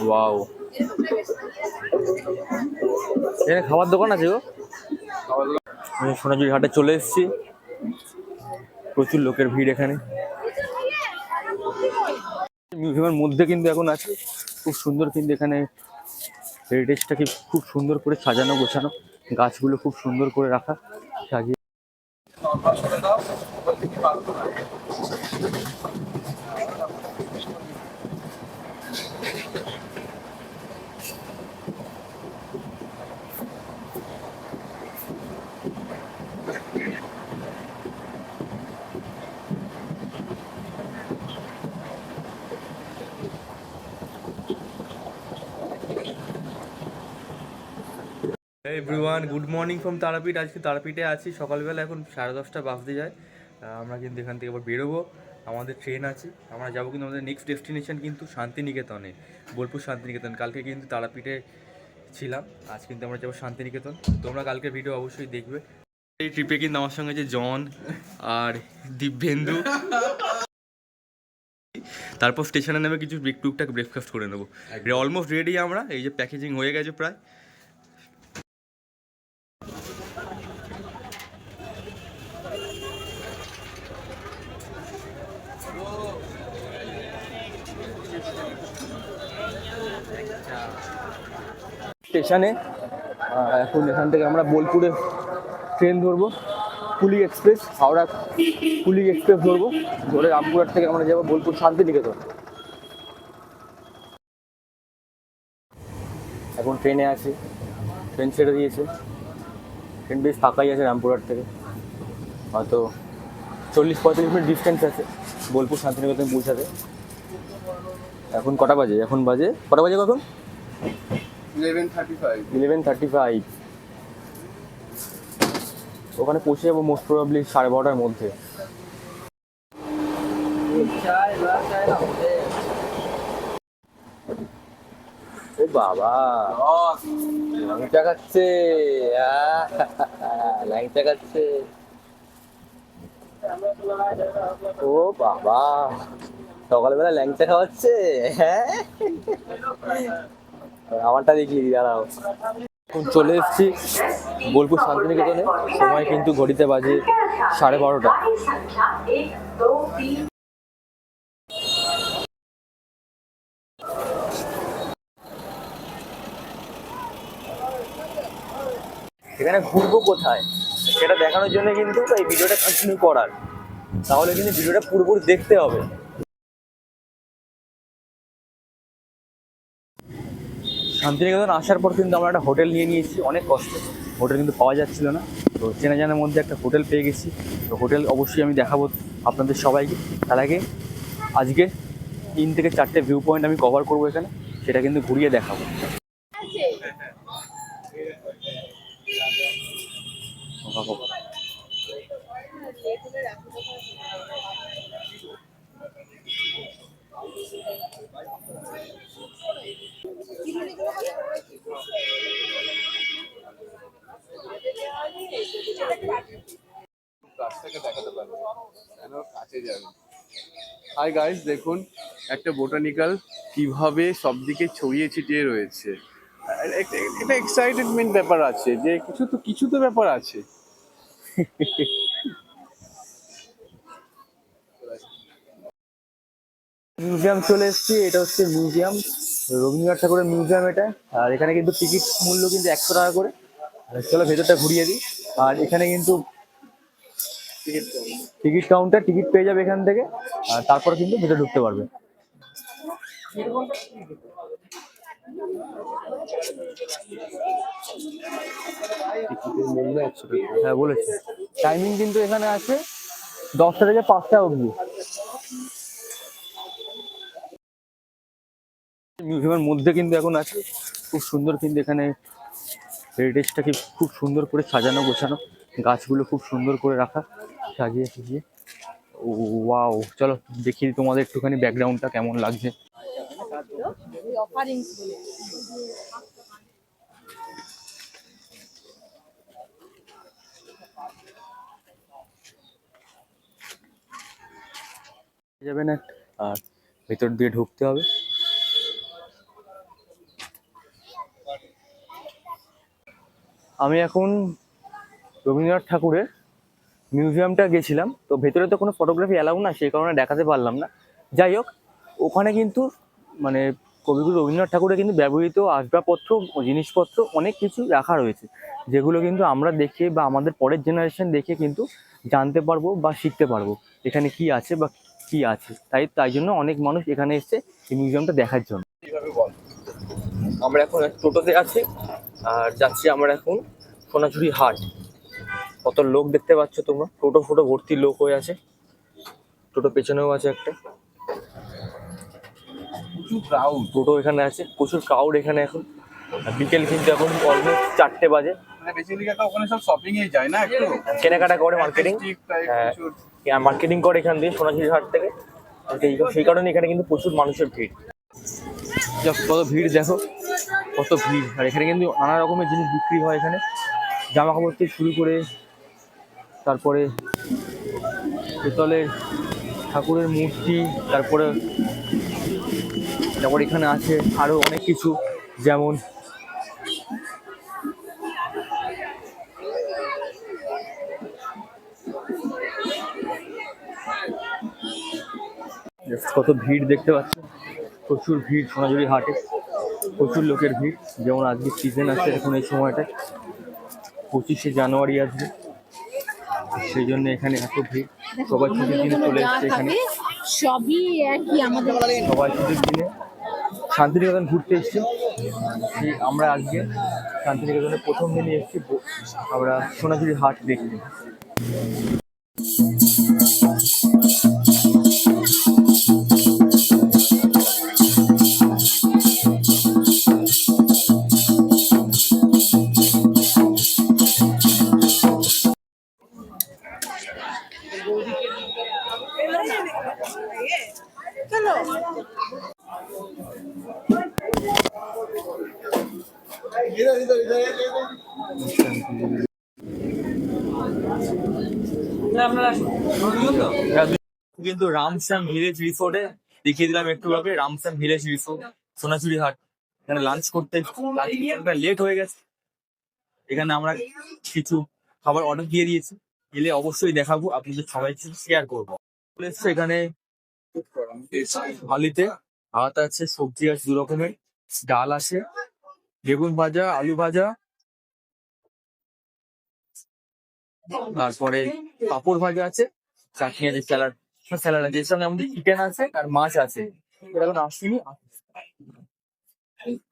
Wow, এখানে খাবার দোকান আছে গো। আমি সোনাঝুরি হাটে চলে এসেছি, প্রচুর লোকের ভিড় এখানে। মিউজিয়ামের মধ্যে কিন্তু এখন আছে, খুব সুন্দর কিন্তু এখানে হেরিটেজটাকে খুব সুন্দর করে সাজানো গোছানো, গাছগুলো খুব সুন্দর করে রাখা সাজিয়ে। Everyone, good morning from Tarapith. আজকে তারাপীঠে আছি, সকালবেলা এখন 10:30 বাজতে যায়। আমরা কিন্তু এখান থেকে আবার বেরোবো, আমাদের ট্রেন আছে, আমরা যাবো কিন্তু আমাদের নেক্সট ডেস্টিনেশন কিন্তু শান্তিনিকেতনে, বোলপুর শান্তিনিকেতন। কালকে কিন্তু তারাপীঠে ছিলাম, আজ কিন্তু আমরা যাবো শান্তিনিকেতন। তোমরা কালকে ভিডিও অবশ্যই দেখবে। এই ট্রিপে কিন্তু আমার সঙ্গে যে জন আর দিব্যেন্দু, তারপর স্টেশনে নেমে কিছু টুকটাক ব্রেকফাস্ট করে নেবো। অলমোস্ট রেডি আমরা, এই যে প্যাকেজিং হয়ে গেছে প্রায়। স্টেশনে এখন এখান থেকে আমরা বোলপুরে ট্রেন ধরবো, কুলি এক্সপ্রেস, হাওড়া কুলি এক্সপ্রেস ধরবো, ধরে রামপুরহাট থেকে আমরা যাবো বোলপুর শান্তিনিকেতন। এখন ট্রেনে আছি, ট্রেন ছেড়ে দিয়েছে, ট্রেন বেশ ফাঁকাই আছে রামপুরহাট থেকে, হয়তো 40-45 মিনিট ডিস্টেন্স আছে বোলপুর শান্তিনিকেতন পৌঁছাতে। এখন কটা বাজে? এখন বাজে কটা বাজে কখন? 11:35। ওখানে পৌঁছে যাবো মোস্ট প্রবাবলি 12:30টার মধ্যে। ও বাবা, ল্যাংচা খাচ্ছে, ল্যাংচা খাচ্ছে। ও বাবা, সকালবেলা ল্যাংচা খাওয়াচ্ছে। হ্যাঁ, আমারটা দেখি, দাঁড়াও। এখন চলে এসেছি বোলপুর শান্তিনিকেতনে, সময় কিন্তু ঘড়িতে বাজে 12:30। এখানে ঘুরবো কোথায় সেটা দেখানোর জন্য কিন্তু এই ভিডিওটা কন্টিনিউ করার, তাহলে কিন্তু ভিডিওটা পুরোপুরি দেখতে হবে। শান্তিনিকেতন আসার পর কিন্তু আমরা একটা হোটেল নিয়ে নিয়েছি, অনেক কষ্ট, হোটেল কিন্তু পাওয়া যাচ্ছিল না, তো চেনা জানার মধ্যে একটা হোটেল পেয়ে গেছি। তো হোটেল অবশ্যই আমি দেখাবো আপনাদের সবাইকে। তার আগে আজকে 3 থেকে 4টে ভিউ পয়েন্ট আমি কভার করবো এখানে, সেটা কিন্তু ঘুরিয়ে দেখাবো। হাই গাইস, দেখুন একটা বোটানিক্যাল কিভাবে সবদিকে ছড়িয়ে ছিটিয়ে রয়েছে। এটা এক্সাইটেডমেন্ট ব্যাপার আছে, যে কিছু তো ব্যাপার আছে। মিউজিয়াম চলে এসেছি, এটা হচ্ছে মিউজিয়াম, রবীন্দ্রনাথ ঠাকুরের মিউজিয়াম এটা। আর এখানে কিন্তু টিকিট মূল্য কিন্তু 100 টাকা করে। চলো ভেতরটা ঘুরিয়ে দিই। আর এখানে কিন্তু টিকিট কাউন্টার, টিকিট পেয়ে যাবে এখান থেকে, আর তারপর কিন্তু ভেতরে ঢুকতে পারবে। হ্যাঁ বলেছি, টাইমিং কিন্তু এখানে আছে 10টা থেকে 5টা অবধি। মিউজিয়ামের মধ্যে কিন্তু এখন আছে, খুব সুন্দর কিন্তু এখানে হেরিটেজটাকে খুব সুন্দর করে সাজানো গোছানো, গাছগুলো খুব সুন্দর করে রাখা সাজিয়ে সাজিয়ে। ওয়াও, চলো দেখি তোমাদের একটুখানি ব্যাকগ্রাউন্ডটা কেমন লাগছে। যাবেন আর ভেতর দিয়ে ঢুকতে হবে। আমি এখন রবীন্দ্রনাথ ঠাকুরের মিউজিয়ামটা গেছিলাম, তো ভেতরে তো কোনো ফটোগ্রাফি অ্যালাউ না, সেই কারণে দেখাতে পারলাম না। যাই হোক, ওখানে কিন্তু মানে কবিগুরু রবীন্দ্রনাথ ঠাকুরের কিন্তু ব্যবহৃত আসবাবপত্র ও জিনিসপত্র অনেক কিছু রাখা রয়েছে, যেগুলো কিন্তু আমরা দেখে বা আমাদের পরের জেনারেশন দেখে কিন্তু জানতে পারবো বা শিখতে পারবো এখানে কি আছে বা কি আছে। তাই জন্য অনেক মানুষ এখানে এসছে এই মিউজিয়ামটা দেখার জন্য। আমরা এখন টোটোতে আছি আর যাচ্ছি আমরা এখন সোনাঝুরি হাট। কত লোক দেখতে পাচ্ছ তোমরা, টোটো ফোটো ভর্তি লোক হয়ে আছে। টোটো পেছনেও আছে একটা, প্রচুর ক্রাউড। টোটো এখানে আছে, প্রচুর ক্রাউড এখানে এখন। আর বিকেল কিন্তু এখন অলমোস্ট 4টে বাজে। মানে বেসিক্যালি ওখানে সব শপিং এ যায় না, একটু কেনাকাটা করে মার্কেটিং, মার্কেটিং করে এখান দিয়ে সোনাঝুরি হাট থেকে। সেই কারণে এখানে কিন্তু প্রচুর মানুষের ভিড়। কত ভিড় দেখো, কত ভিড়। আর এখানে কিন্তু নানা রকমের জিনিস বিক্রি হয় এখানে, জামা কাপড় থেকে শুরু করে, তারপরে পেতলের ঠাকুরের মূর্তি, তারপরে এখানে আছে আরো অনেক কিছু, যেমন কত ভিড় দেখতে পাচ্ছ, প্রচুর ভিড় সোনাঝুরি হাটে, প্রচুর লোকের ভিড়। যেমন আজকে সিজন আছে এখন এই সময়টায়, 25শে জানুয়ারি আসবে, সেই জন্য এখানে এত ভিড়। সবাই ছুটির দিনে চলে এসছে এখানে, সবই একই আমাদের। সবাই ছুটির দিনে শান্তিনিকেতন ঘুরতে এসছে। আমরা আজকে শান্তিনিকেতনের প্রথম দিনে এসেছি আমরা সোনাঝুরি হাট দেখতে। কিন্তু রামশ্যাম ভিলেজ রিসোর্টে দেখিয়ে দিলাম একটু আগে, রামশ্যাম ভিলেজ রিসোর্ট সোনাঝুরি হাট। এখানে লাঞ্চ করতে লেট হয়ে গেছে, এখানে আমরা কিছু খাবার অর্ডার দিয়ে দিয়েছি, এলে অবশ্যই দেখাবো, আপনাদের সবাইকে শেয়ার করবো। এখানে থালিতে ভাত আছে, সবজি আছে 2 রকমের, ডাল আছে, বেগুন ভাজা, আলু ভাজা, তারপরে পাঁপড় ভাজা আছে, চাটনি আছে, স্যালাড আছে, এর সঙ্গে আমাদের চিকেন আছে আর মাছ আছে। এটা এখন আসিনি,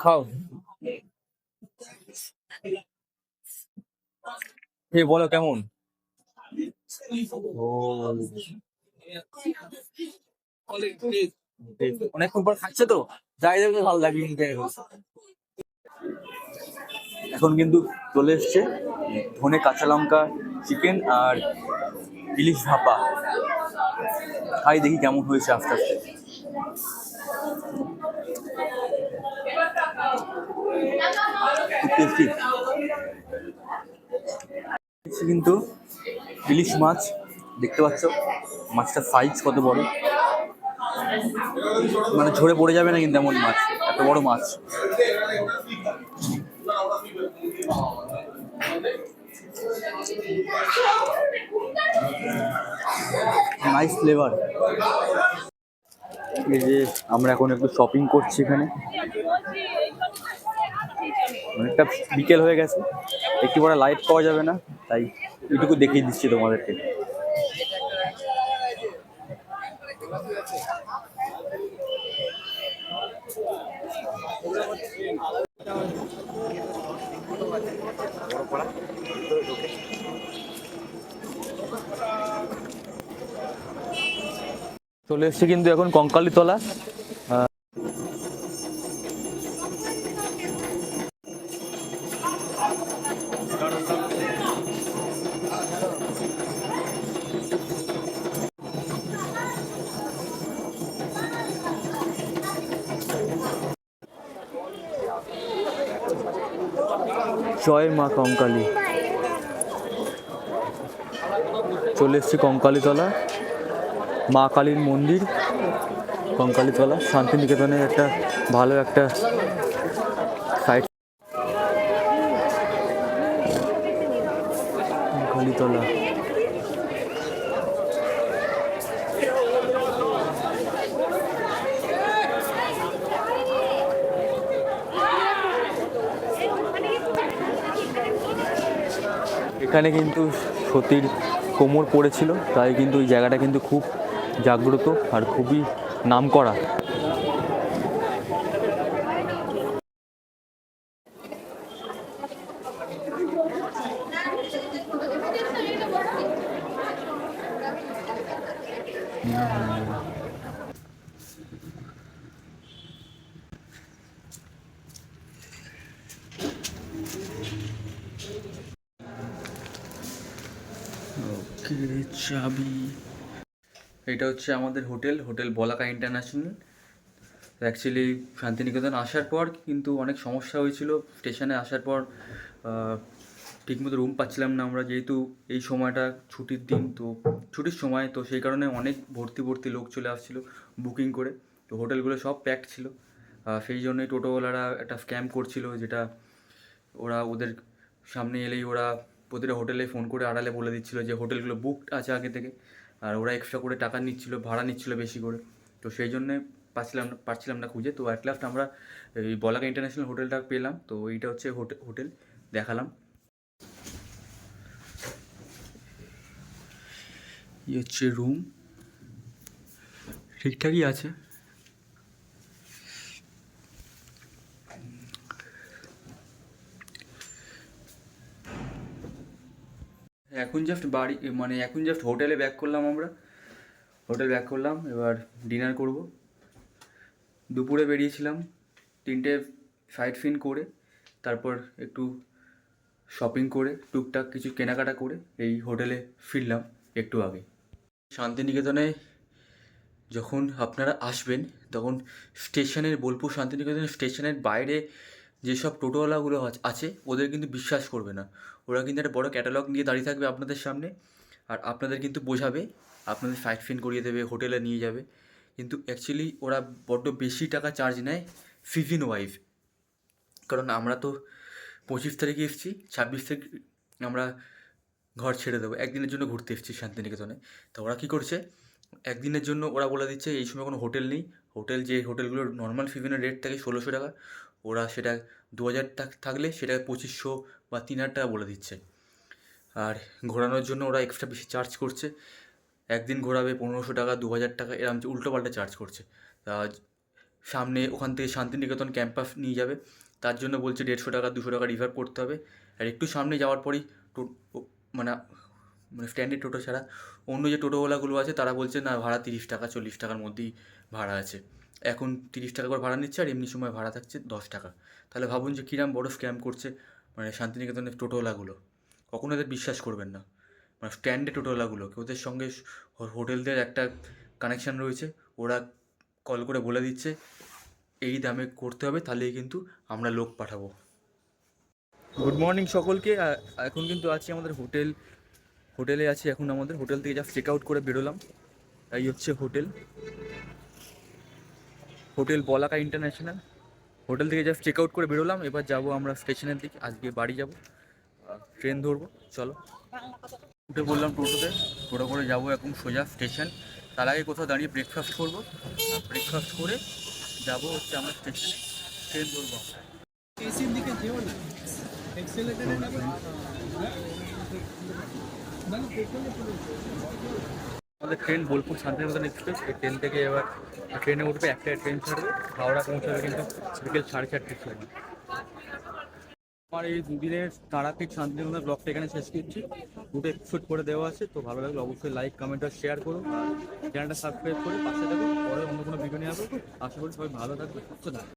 খাও। বলো কেমন? ও অনেকক্ষণ পর খাচ্ছে তো, যাই দেখতে ভালো লাগে। এখন কিন্তু চলে এসছে ধনে কাঁচা লঙ্কা চিকেন আর ইলিশ ভাপা। খাই দেখি কেমন হয়েছে আস্তে আস্তে। টেস্টি কিন্তু ইলিশ মাছ দেখতে পাচ্ছ, মাছটার সাইজ কত বড়, মানে ঝরে পড়ে যাবে না কিন্তু এমন মাছ, এত বড় মাছ। Nice flavour. এই যে আমরা এখন একটু শপিং করছি এখানে, অনেকটা বিকেল হয়ে গেছে, একটু পরে লাইট পাওয়া যাবে না, তাই এইটুকু দেখিয়ে দিচ্ছি তোমাদেরকে। চলে এসছে কিন্তু এখন কঙ্কালীতলা। জয় মা কঙ্কালী। চলে এসছি কঙ্কালীতলা, মা কালীর মন্দির। কঙ্কালীতলা শান্তিনিকেতনে একটা ভালো একটা সাইট। কঙ্কালীতলা এখানে কিন্তু সতীর কোমর পড়েছিল, তাই কিন্তু এই জায়গাটা কিন্তু খুব জাগ্রত আর খুবই নামকরা। চাবি। এটা হচ্ছে আমাদের হোটেল, হোটেল বলাকা ইন্টারন্যাশনাল। অ্যাকচুয়ালি শান্তিনিকেতন আসার পর কিন্তু অনেক সমস্যা হয়েছিল। স্টেশনে আসার পর ঠিকমতো রুম পাচ্ছিলাম না আমরা, যেহেতু এই সময়টা ছুটির দিন, তো ছুটির সময়, তো সেই কারণে অনেক ভর্তি লোক চলে আসছিলো বুকিং করে। তো হোটেলগুলো সব প্যাকড ছিল। সেই জন্যই টোটোওয়ালারা একটা স্ক্যাম করছিল, যেটা ওরা ওদের সামনে এলেই ওরা প্রতিটা হোটেলে ফোন করে আড়ালে বলে দিচ্ছিলো যে হোটেলগুলো বুকড আছে আগে থেকে, আর ওরা এক্সট্রা করে টাকা নিচ্ছিলো, ভাড়া নিচ্ছিলো বেশি করে। তো সেই জন্যে পারছিলাম না খুঁজে। তো অ্যাট লাস্ট আমরা এই বলাকা ইন্টারন্যাশনাল হোটেলটা পেলাম। তো এইটা হচ্ছে হোটেল দেখালাম। এই হচ্ছে রুম, ঠিকঠাকই আছে। এখন জাস্ট হোটেলে ব্যাক করলাম আমরা। এবার ডিনার করব। দুপুরে বেরিয়েছিলাম 3টে সাইট সিন করে, তারপর একটু শপিং করে টুকটাক কিছু কেনাকাটা করে এই হোটেলে ফিরলাম একটু আগে। শান্তিনিকেতনে যখন আপনারা আসবেন, তখন বোলপুর শান্তিনিকেতন স্টেশনের বাইরে যেসব টোটোওয়ালাগুলো আছে, ওদের কিন্তু বিশ্বাস করবে না। ওরা কিন্তু একটা বড় ক্যাটালগ নিয়ে দাঁড়িয়ে থাকবে আপনাদের সামনে, আর আপনাদের কিন্তু বোঝাবে, আপনাদের সাইট সিন করিয়ে দেবে, হোটেলে নিয়ে যাবে। কিন্তু অ্যাকচুয়ালি ওরা বড্ড বেশি টাকা চার্জ নেয় সিজন ওয়াইজ। কারণ আমরা তো 25 তারিখে এসেছি, 26 তারিখ আমরা ঘর ছেড়ে দেবো, একদিনের জন্য ঘুরতে এসেছি শান্তিনিকেতনে। তো ওরা কী করছে, একদিনের জন্য ওরা বলে দিচ্ছে এই সময় কোনো হোটেল নেই। যে হোটেলগুলোর নর্মাল সিজনের রেট থাকে 1600 টাকা, ওরা সেটা 2000 থাকলে সেটা 2500 বা 3000 টাকা বলে দিচ্ছে। আর ঘোরানোর জন্য ওরা এক্সট্রা বেশি চার্জ করছে। একদিন ঘোরাবে 1500 টাকা, 2000 টাকা, এরকম উল্টোপাল্টা চার্জ করছে। সামনে ওখান থেকে শান্তিনিকেতন ক্যাম্পাস নিয়ে যাবে, তার জন্য বলছে 150 টাকা 200 টাকা রিজার্ভ করতে হবে। আর একটু সামনে যাওয়ার পরেই মানে স্ট্যান্ডার্ড টোটো ছাড়া অন্য যে টোটোওয়ালাগুলো আছে, তারা বলছে না ভাড়া 30 টাকা 40 টাকার মধ্যেই ভাড়া আছে। এখন 30 টাকা করে ভাড়া নিচ্ছে, আর এমনি সময় ভাড়া থাকছে 10 টাকা। তাহলে ভাবুন যে কিরম বড় স্ক্যাম করছে শান্তিনিকেতনের টোটোওয়ালাগুলো। কখনো এদের বিশ্বাস করবেন না। স্ট্যান্ডার্ড টোটোওয়ালাগুলো, ওদের সঙ্গে হোটেলদের একটা কানেকশান রয়েছে। ওরা কল করে বলে দিচ্ছে এই দামে করতে হবে, তাহলেই কিন্তু আমরা লোক পাঠাবো। গুড মর্নিং সকলকে। এখন কিন্তু আছি আমাদের হোটেলে আছি এখন। আমাদের হোটেল থেকে জাস্ট চেক আউট করে বেরোলাম। এই হচ্ছে হোটেল বলাকা ইন্টারন্যাশনাল। হোটেল থেকে জাস্ট চেক আউট করে বেরোলাম। এবার যাব আমরা স্টেশনের দিকে, আজকে বাড়ি যাব, ট্রেন ধরবো। চলো, উঠে বললাম টোটো করে যাবো এখন সোজা স্টেশন। তার আগে কোথাও দাঁড়িয়ে ব্রেকফাস্ট করবো, ব্রেকফাস্ট করে যাবো হচ্ছে আমরা স্টেশনে, ট্রেন ধরবো আমরা। আমাদের ট্রেন বোলপুর শান্তিনিকেতন এক্সপ্রেস। এই ট্রেন থেকে এবার ট্রেনে উঠবে, একটা ট্রেন ছাড়বে, হাওড়া পৌঁছাবে কিন্তু বিকেল 4:30টার সময়। আমার এই দুদিনের তারাপীঠ শান্তিনিকেতন ব্লগটা এখানে শেষ করছি। দুটো এপিসোড করে দেওয়া আছে, তো ভালো লাগলে অবশ্যই লাইক কমেন্ট আর শেয়ার করুন, চ্যানেলটা সাবস্ক্রাইব করে পাশে থাকুন। পরে অন্য কোনো ভিডিও নিয়ে আসবো। আশা করি সবাই ভালো থাকবে, সুস্থ থাকবে।